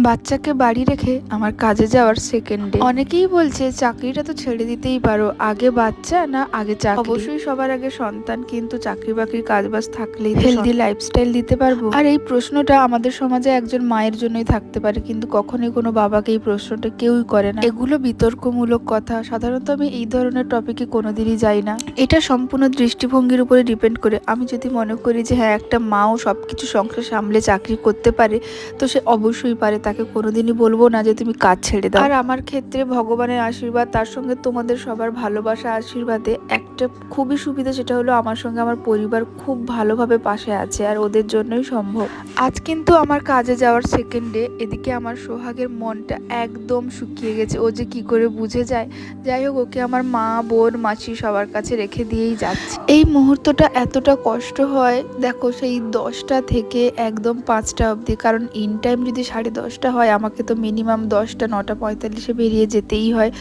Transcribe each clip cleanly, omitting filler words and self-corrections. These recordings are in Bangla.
বাচ্চাকে বাড়ি রেখে আমার কাজে যাওয়ার সেকেন্ডে অনেকেই বলছে চাকরিটা তো ছেড়ে দিতেই পারো, আগে বাচ্চা না আগে চাকরি। অবশ্যই সবার আগে সন্তান, কিন্তু চাকরি বাকরির কাজ বাজ থাকলেই হেলদি লাইফস্টাইল দিতে পারবো? আর এই প্রশ্নটা আমাদের সমাজে একজন মায়ের জন্যই থাকতে পারে, কিন্তু কখনোই কোনো বাবাকে এই প্রশ্নটা কেউই করে না। এগুলো বিতর্কমূলক কথা, সাধারণত আমি এই ধরনের টপিকে কোনোদিনই যাই না। এটা সম্পূর্ণ দৃষ্টিভঙ্গির উপরে ডিপেন্ড করে। আমি যদি মনে করি যে হ্যাঁ, একটা মাও সবকিছু সংসার সামলে চাকরি করতে পারে, তো সে অবশ্যই পারে, তাকে কোনোদিনই বলবো না যে তুমি কাজ ছেড়ে দাও। আর আমার ক্ষেত্রে ভগবানের আশীর্বাদ, তার সঙ্গে তোমাদের সবার ভালোবাসা আশীর্বাদে একটা খুবই সুবিধা, সেটা হলো আমার সঙ্গে আমার পরিবার খুব ভালোভাবে পাশে আছে, আর ওদের জন্যই সম্ভব। আজ কিন্তু আমার কাজে যাওয়ার সেকেন্ডে এদিকে আমার সোহাগের মনটা একদম শুকিয়ে গেছে। ও যে কি করে বুঝে যায়, যাই হোক, ওকে আমার মা বোন মাসি সবার কাছে রেখে দিয়েই যাচ্ছে। এই মুহূর্তটা এতটা কষ্ট হয়, দেখো সেই 10টা থেকে একদম 5টা অবধি, কারণ ইন টাইম যদি 10:30 হয়, আমাকে তো মিনিমাম 10টা 9:45 বেরিয়ে যেতেই হয়,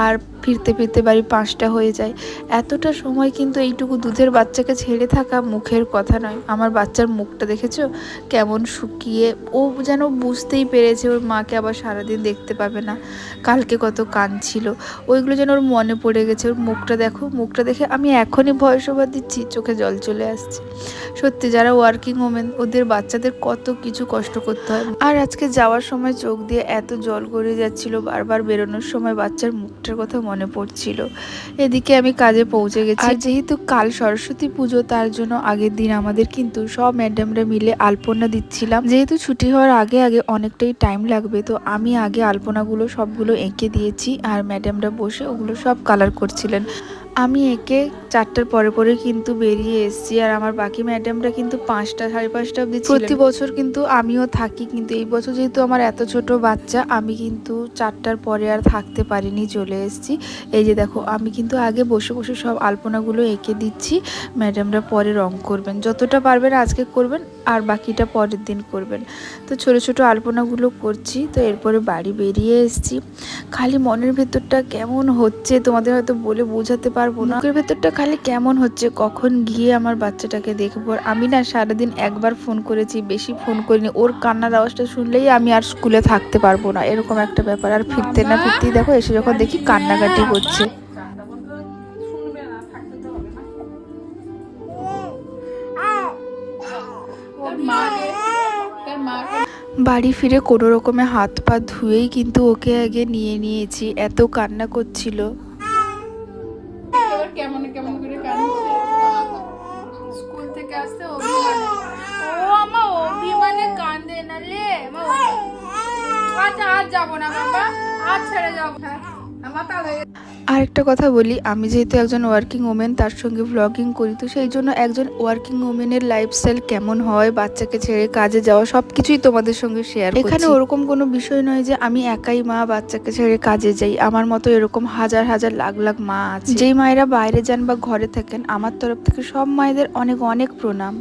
আর ফিরতে ফিরতে বাড়ি 5টা হয়ে যায়। এতটা সময় কিন্তু এইটুকু দুধের বাচ্চাকে ছেড়ে থাকা মুখের কথা নয়। আমার বাচ্চার মুখটা দেখেছো কেমন শুকিয়ে, ও যেন বুঝতেই পেরেছে ওর মাকে আবার সারাদিন দেখতে পাবে না। কালকে কত কাঁদছিল, ওইগুলো যেন ওর মনে পড়ে গেছে। ওর মুখটা দেখো, মুখটা দেখে আমি এখনই ভয়েস ওভার দিচ্ছি, চোখে জল চলে আসছে। সত্যি, যারা ওয়ার্কিং ওমেন ওদের বাচ্চাদের কত কিছু কষ্ট করতে হয়। আর আজকে যাওয়ার সময় চোখ দিয়ে এত জল গড়িয়ে যাচ্ছিল, বারবার বেরোনোর সময় বাচ্চার মুখটার কথা মনে পড়ছিল। এদিকে আমি কাজে পৌঁছে গেছি। আর যেহেতু কাল সরস্বতী পুজো, তার জন্য আগের দিন আমাদের কিন্তু সব ম্যাডামরা মিলে আলপনা দিচ্ছিলাম। যেহেতু ছুটি হওয়ার আগে আগে অনেকটাই টাইম লাগবে, তো আমি আগে আলপনাগুলো সবগুলো এঁকে দিয়েছি, আর ম্যাডামরা বসে ওগুলো সব কালার করছিলেন। আমি এঁকে 4টার পরে পরে কিন্তু বেরিয়ে এসেছি, আর আমার বাকি ম্যাডামরা কিন্তু 5টা 5:30 অবধি ছিলেন। প্রতি বছর কিন্তু আমিও থাকি, কিন্তু এই বছর যেহেতু আমার এত ছোট বাচ্চা, আমি কিন্তু 4টার পরে আর থাকতে পারিনি, চলে এসেছি। এই যে দেখো, আমি কিন্তু আগে বসে বসে সব আলপনাগুলো এঁকে দিচ্ছি। ম্যাডামরা পরে রং করবেন, যতটা পারবেন আজকে করবেন, আর বাকিটা পরের দিন করবেন। তো ছোট ছোট আলপনাগুলো করছি। তো এরপরে বাড়ি বেরিয়ে এসেছি। খালি মনের ভেতরটা কেমন হচ্ছে, তোমাদের হয়তো বলে বোঝাতে পারবো না। মুখের ভেতরটা খালি কেমন হচ্ছে, কখন গিয়ে আমার বাচ্চাটাকে দেখবো। আমি না সারাদিন একবার ফোন করেছি, বেশি ফোন করিনি। ওর কান্নার আওয়াজটা শুনলেই আমি আর স্কুলে থাকতে পারবো না, এরকম একটা ব্যাপার। আর ফিরতে না ফিরতেই দেখো, এসে যখন দেখি কান্নাকাটি করছে। বাড়ি ফিরে কোনো রকমে হাত পা ধুয়েই কিন্তু ওকে আগে নিয়ে নিয়েছি, এত কান্না করছিল। কেমন কেমন করে কাঁদছে, স্কুল থেকে আসতে অভিমানে, ও আমার অভিমানে কাঁদে না লে। আচ্ছা, আজ যাবো না বাবা, আজ ছেড়ে যাবো। আর একটা কথা বলি, আমি যেহেতু একজন ওয়ার্কিং ওমেন, তার সঙ্গে ব্লগিং করি, তো সেই জন্য একজন ওয়ার্কিং ওমেনের লাইফস্টাইল কেমন হয়, বাচ্চাকে ছেড়ে কাজে যাওয়া, সব কিছুই তোমাদের সঙ্গে শেয়ার করছি। এখানে ওরকম কোনো বিষয় নয় যে আমি একাই মা বাচ্চাকে ছেড়ে কাজে যাই। আমার মতো এরকম হাজার হাজার লাখ লাখ মা আছে। যেই মায়েরা বাইরে যান বা ঘরে থাকেন, আমার তরফ থেকে সব মায়েদের অনেক অনেক প্রণাম।